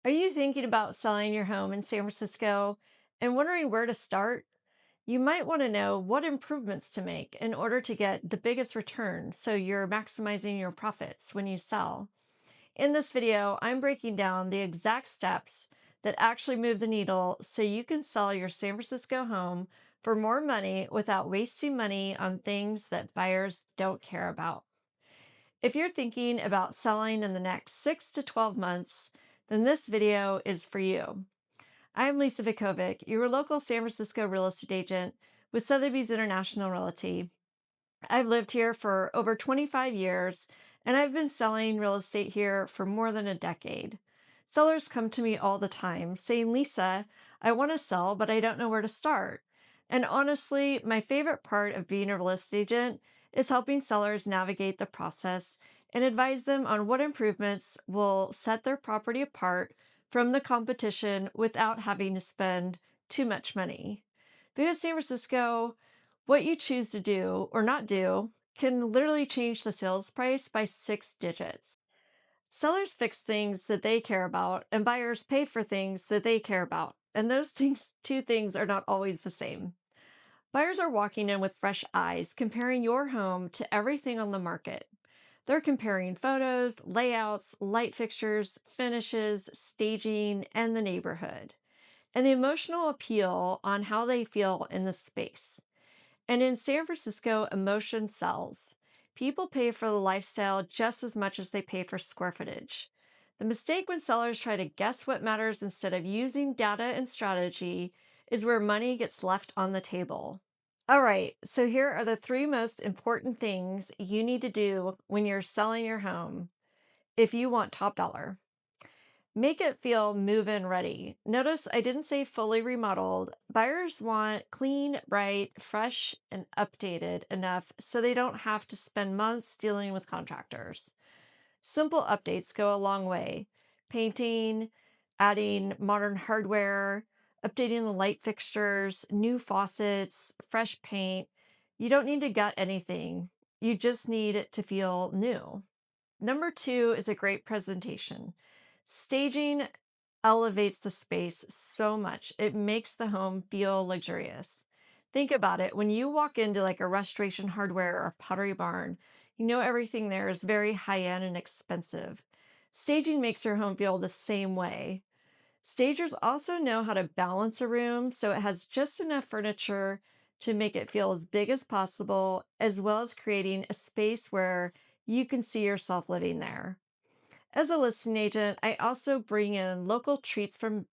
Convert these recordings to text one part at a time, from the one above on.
Are you thinking about selling your home in San Francisco and wondering where to start? You might want to know what improvements to make in order to get the biggest return so you're maximizing your profits when you sell. In this video, I'm breaking down the exact steps that actually move the needle so you can sell your San Francisco home for more money without wasting money on things that buyers don't care about. If you're thinking about selling in the next 6 to 12 months, then this video is for you. I'm Lisa Vikovic, your local San Francisco real estate agent with Sotheby's International Realty. I've lived here for over 25 years, and I've been selling real estate here for more than a decade. Sellers come to me all the time saying, Lisa, I want to sell, but I don't know where to start. And honestly, my favorite part of being a real estate agent is helping sellers navigate the process and advise them on what improvements will set their property apart from the competition without having to spend too much money. Because San Francisco, what you choose to do or not do can literally change the sales price by 6 digits. Sellers fix things that they care about, and buyers pay for things that they care about. And those two things are not always the same. Buyers are walking in with fresh eyes, comparing your home to everything on the market. They're comparing photos, layouts, light fixtures, finishes, staging, and the neighborhood, and the emotional appeal on how they feel in the space. And in San Francisco, emotion sells. People pay for the lifestyle just as much as they pay for square footage. The mistake when sellers try to guess what matters instead of using data and strategy is where money gets left on the table. All right, so here are the three most important things you need to do when you're selling your home if you want top dollar. Make it feel move-in ready. Notice I didn't say fully remodeled. Buyers want clean, bright, fresh, and updated enough so they don't have to spend months dealing with contractors. Simple updates go a long way. Painting, adding modern hardware, updating the light fixtures, new faucets, fresh paint. You don't need to gut anything. You just need it to feel new. Number two is a great presentation. Staging elevates the space so much. It makes the home feel luxurious. Think about it. When you walk into like a restoration hardware or pottery barn, you know everything there is very high end and expensive. Staging makes your home feel the same way. Stagers also know how to balance a room so it has just enough furniture to make it feel as big as possible, as well as creating a space where you can see yourself living there. As a listing agent, I also bring in local treats from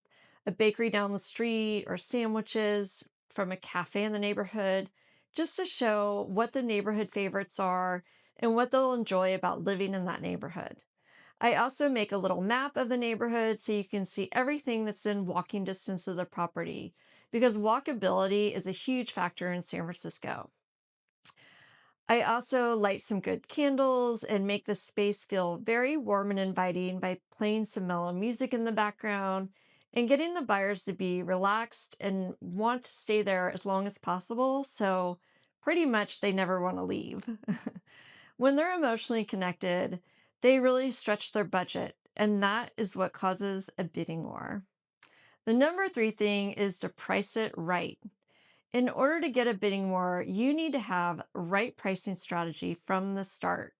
a bakery down the street or sandwiches from a cafe in the neighborhood, just to show what the neighborhood favorites are and what they'll enjoy about living in that neighborhood. I also make a little map of the neighborhood so you can see everything that's in walking distance of the property, because walkability is a huge factor in San Francisco. I also light some good candles and make the space feel very warm and inviting by playing some mellow music in the background and getting the buyers to be relaxed and want to stay there as long as possible. So, pretty much, they never want to leave. When they're emotionally connected, they really stretch their budget, and that is what causes a bidding war. The number three thing is to price it right. In order to get a bidding war, you need to have right pricing strategy from the start.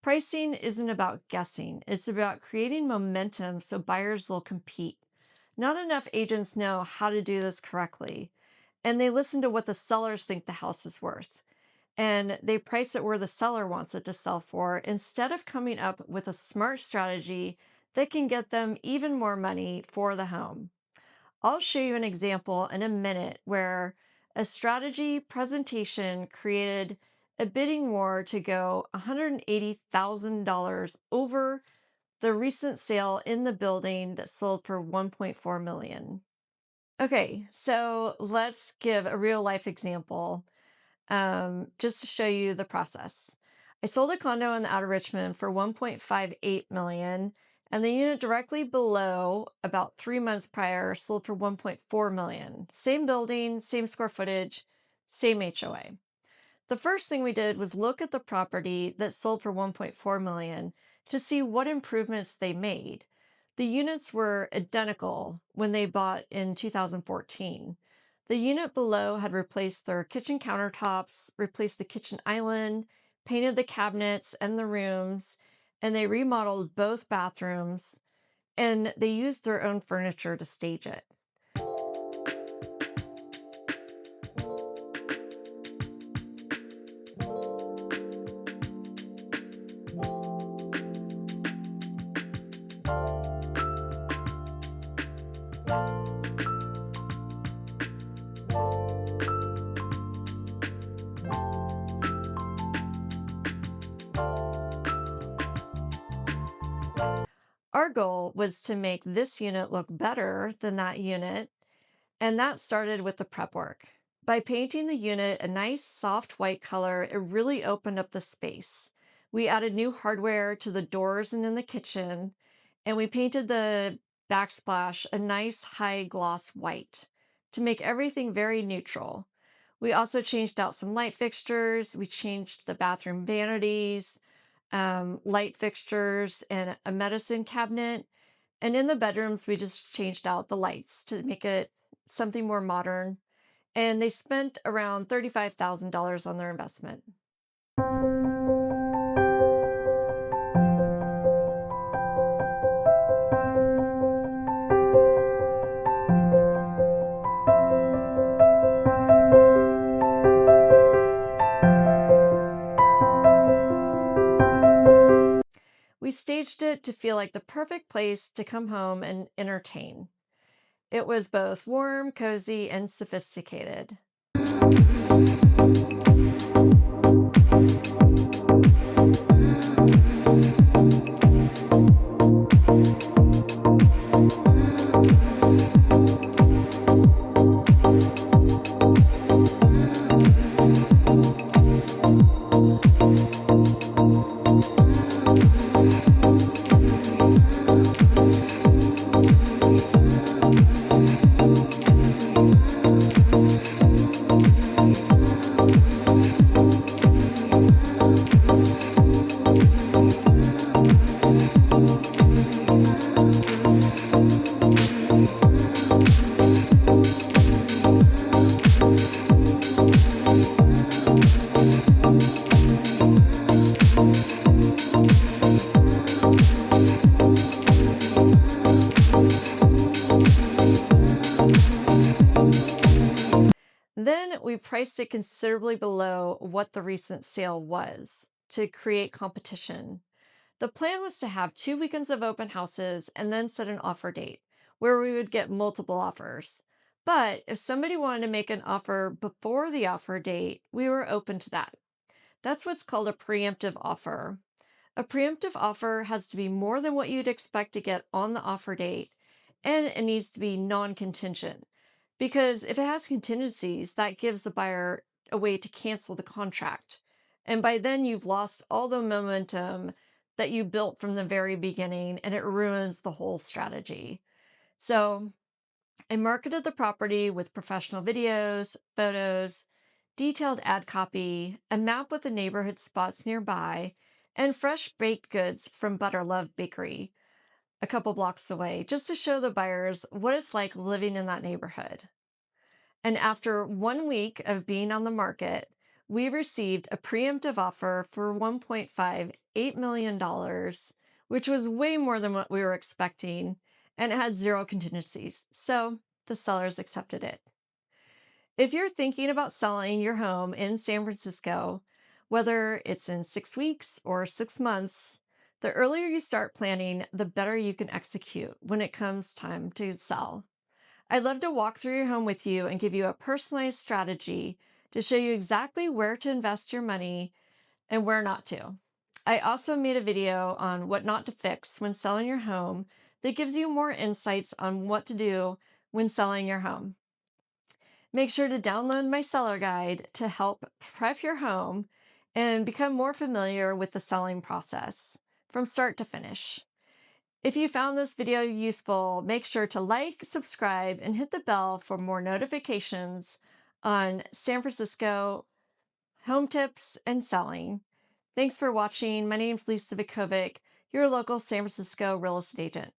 Pricing isn't about guessing, it's about creating momentum so buyers will compete. Not enough agents know how to do this correctly, and they listen to what the sellers think the house is worth. And they price it where the seller wants it to sell for instead of coming up with a smart strategy that can get them even more money for the home. I'll show you an example in a minute where a strategy presentation created a bidding war to go $180,000 over the recent sale in the building that sold for 1.4 million. Okay, so let's give a real life example just to show you the process. I sold a condo in the outer Richmond for 1.58 million, and the unit directly below, about 3 months prior, sold for 1.4 million. Same building, same square footage, same HOA. The first thing we did was look at the property that sold for 1.4 million to see what improvements they made. The units were identical when they bought in 2014. The unit below had replaced their kitchen countertops, replaced the kitchen island, painted the cabinets and the rooms, and they remodeled both bathrooms, and they used their own furniture to stage it. Our goal was to make this unit look better than that unit, and that started with the prep work. By painting the unit a nice soft white color, it really opened up the space. We added new hardware to the doors and in the kitchen, and we painted the backsplash a nice high gloss white to make everything very neutral. We also changed out some light fixtures. We changed the bathroom vanities, light fixtures, and a medicine cabinet. And in the bedrooms, we just changed out the lights to make it something more modern. And they spent around $35,000 on their investment. We staged it to feel like the perfect place to come home and entertain. It was both warm, cozy, and sophisticated. Then we priced it considerably below what the recent sale was to create competition. The plan was to have 2 weekends of open houses and then set an offer date where we would get multiple offers. But if somebody wanted to make an offer before the offer date, we were open to that. That's what's called a preemptive offer. A preemptive offer has to be more than what you'd expect to get on the offer date, and it needs to be non contingent. Because if it has contingencies, that gives the buyer a way to cancel the contract. And by then, you've lost all the momentum that you built from the very beginning, and it ruins the whole strategy. So, I marketed the property with professional videos, photos, detailed ad copy, a map with the neighborhood spots nearby, and fresh baked goods from Butter Love Bakery a couple blocks away, just to show the buyers what it's like living in that neighborhood. And after 1 week of being on the market, we received a preemptive offer for $1.58 million, which was way more than what we were expecting, and it had zero contingencies. So the sellers accepted it. If you're thinking about selling your home in San Francisco, whether it's in 6 weeks or 6 months, the earlier you start planning, the better you can execute when it comes time to sell. I'd love to walk through your home with you and give you a personalized strategy to show you exactly where to invest your money and where not to. I also made a video on what not to fix when selling your home that gives you more insights on what to do when selling your home. Make sure to download my seller guide to help prep your home and become more familiar with the selling process from start to finish. If you found this video useful, make sure to like, subscribe, and hit the bell for more notifications on San Francisco home tips and selling. Thanks for watching. My name's Lisa Vukovic, your local San Francisco real estate agent.